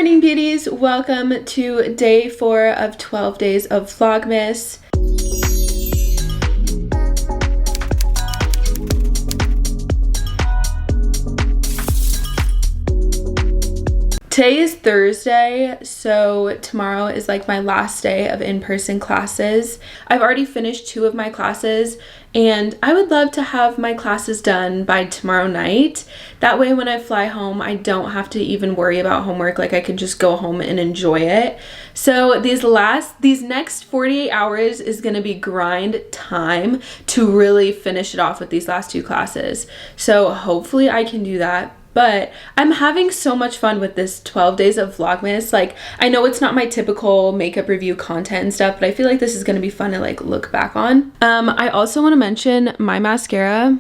morning, beauties. Welcome to day 4 of 12 days of Vlogmas. Today is Thursday, so tomorrow is like my last day of in-person classes. I've already finished 2 of my classes, and I would love to have my classes done by tomorrow night. That way when I fly home, I don't have to even worry about homework. Like, I could just go home and enjoy it. So these next 48 hours is gonna be grind time to really finish it off with these last 2 classes. So hopefully I can do that. But I'm having so much fun with this 12 days of Vlogmas. Like, I know it's not my typical makeup review content and stuff, but I feel like this is gonna be fun to like look back on. I also want to mention my mascara.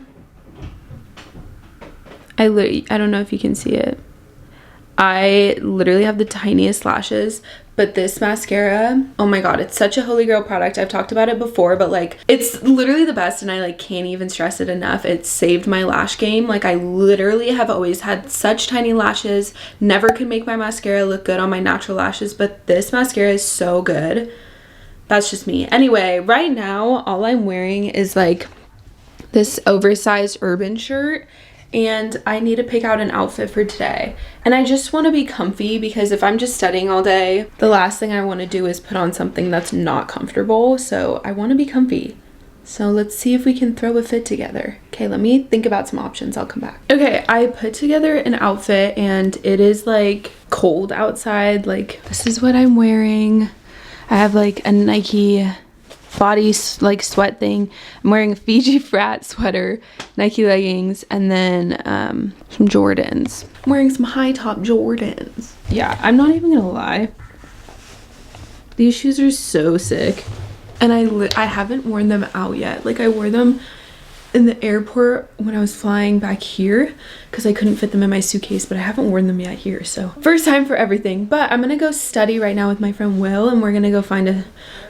I don't know if you can see it. I literally have the tiniest lashes, but this mascara, oh my god, it's such a holy grail product. I've talked about it before, but like, it's literally the best, and I like can't even stress it enough. It saved my lash game. Like, I literally have always had such tiny lashes, never could make my mascara look good on my natural lashes, but this mascara is so good. That's just me. Anyway, right now all I'm wearing is like this oversized urban shirt, and I need to pick out an outfit for today. And I just want to be comfy, because if I'm just studying all day, the last thing I want to do is put on something that's not comfortable. So I want to be comfy. So let's see if we can throw a fit together. Okay, let me think about some options. I'll come back. Okay, I put together an outfit, and it is like cold outside. Like, this is what I'm wearing. I have like a Nike body like sweat thing. I'm wearing a Fiji frat sweater, Nike leggings, and then some Jordans. I'm wearing some high top Jordans. Yeah, I'm not even gonna lie, these shoes are so sick, and I haven't worn them out yet. Like, I wore them in the airport when I was flying back here because I couldn't fit them in my suitcase, but I haven't worn them yet here. So first time for everything. But I'm gonna go study right now with my friend Will, and we're gonna go find a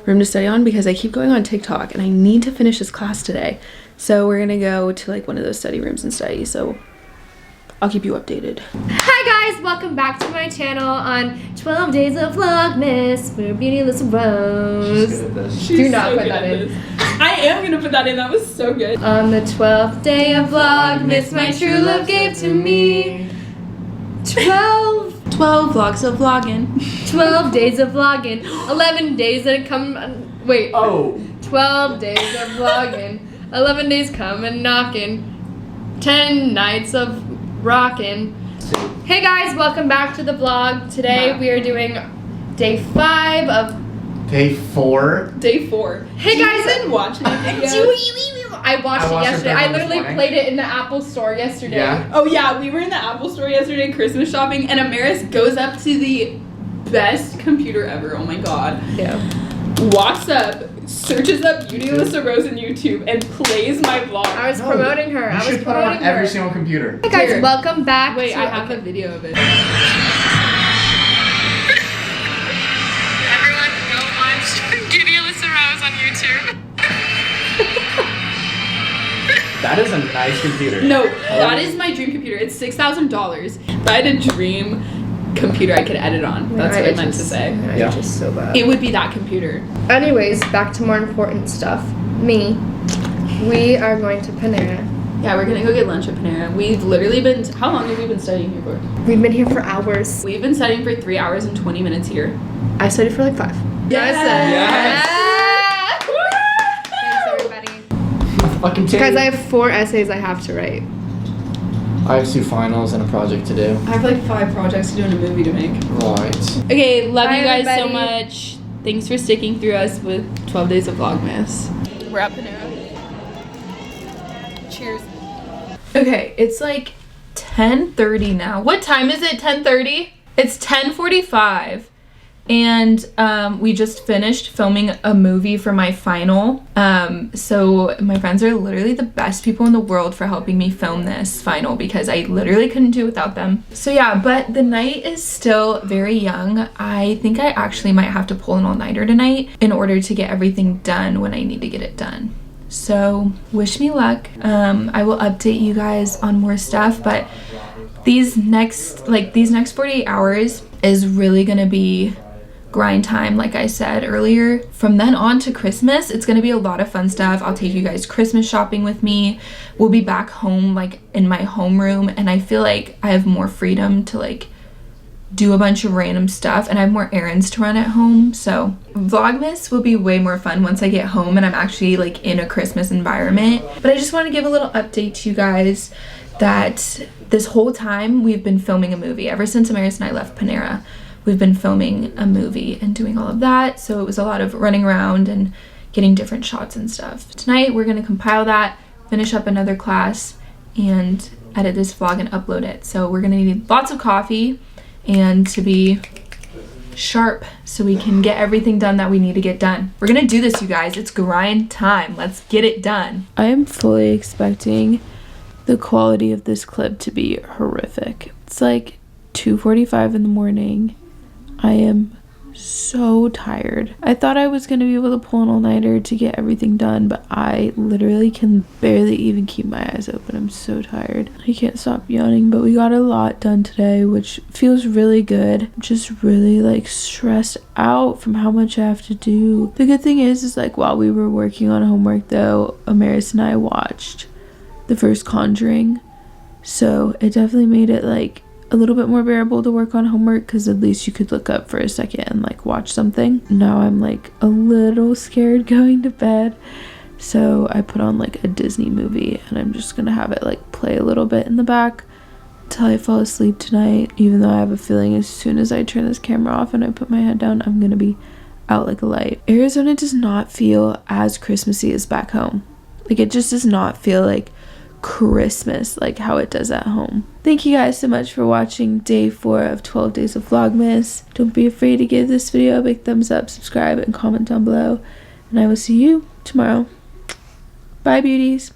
room to study on because I keep going on TikTok and I need to finish this class today. So we're gonna go to like one of those study rooms and study. So I'll keep you updated. Hi guys, welcome back to my channel on 12 days of Vlogmas. We're Beautyless Rose. She's good at this. Do not put that in. I am gonna put that in. That was so good. On the 12th day of Vlogmas, my true love gave to me 12 vlogs of vlogging. 12 days of vlogging. 11 days that come. Wait. Oh. 12 days of vlogging. 11 days come and knocking. 10 nights of rockin'. Hey guys, welcome back to the vlog. Today we are doing day 5 of Day 4. Day 4. Hey guys, been watching videos? I watched it yesterday. I literally morning. played it in the Apple store yesterday. Yeah. Oh yeah, we were in the Apple store yesterday Christmas shopping, and Amaris goes up to the best computer ever. Oh my god. Yeah. Walks up, searches up Beautyless Rose on YouTube, and plays my vlog. I was promoting her. You should put it on every single computer. Hey guys, Here. welcome back. Wait, to I have a video of it. Everyone, go watch Beautyless Rose on YouTube. That is a nice computer. No, that is my dream computer. It's $6,000. If I had a dream computer I could edit on, that's what I meant to say. Yeah. Just so bad. It would be that computer. Anyways, back to more important stuff. We are going to Panera. Yeah, we're gonna go get lunch at Panera. We've literally been, how long have we been studying here for? We've been here for hours. We've been studying for 3 hours and 20 minutes here. I studied for like 5. Yes. Thanks everybody. Fucking Guys, I have 4 essays I have to write. I have 2 finals and a project to do. I have like 5 projects to do and a movie to make. Right. Okay, love Bye, you guys so everybody. much. Thanks for sticking through us with 12 days of Vlogmas. We're at Panera. Cheers. Okay, it's like 10:30 now. What time is it? 10:30? It's 10:45. And we just finished filming a movie for my final. So my friends are literally the best people in the world for helping me film this final, because I literally couldn't do it without them. So yeah, but the night is still very young. I think I actually might have to pull an all-nighter tonight in order to get everything done when I need to get it done. So wish me luck. I will update you guys on more stuff, but these next 48 hours is really gonna be grind time, like I said earlier. From then on to Christmas, it's gonna be a lot of fun stuff. I'll take you guys Christmas shopping with me. We'll be back home, like in my homeroom, and I feel like I have more freedom to like do a bunch of random stuff, and I have more errands to run at home. So Vlogmas will be way more fun once I get home and I'm actually like in a Christmas environment. But I just want to give a little update to you guys that this whole time we've been filming a movie. Ever since Amaris and I left Panera, we've been filming a movie and doing all of that. So it was a lot of running around and getting different shots and stuff. Tonight we're going to compile that, finish up another class, and edit this vlog and upload it. So we're going to need lots of coffee and to be sharp so we can get everything done that we need to get done. We're going to do this, you guys. It's grind time. Let's get it done. I am fully expecting the quality of this clip to be horrific. It's like 2:45 in the morning. I am so tired. I thought I was gonna be able to pull an all-nighter to get everything done, but I literally can barely even keep my eyes open. I'm so tired. I can't stop yawning, but we got a lot done today, which feels really good. I'm just really like stressed out from how much I have to do. The good thing is like while we were working on homework though, Amaris and I watched the first Conjuring, so it definitely made it like a little bit more bearable to work on homework, because at least you could look up for a second and like watch something. Now I'm like a little scared going to bed, so I put on like a Disney movie and I'm just gonna have it like play a little bit in the back until I fall asleep tonight, even though I have a feeling as soon as I turn this camera off and I put my head down, I'm gonna be out like a light. Arizona does not feel as Christmassy as back home. Like it just does not feel like Christmas like how it does at home. Thank you guys so much for watching day 4 of 12 days of Vlogmas. Don't be afraid to give this video a big thumbs up, subscribe, and comment down below. And I will see you tomorrow. Bye, beauties.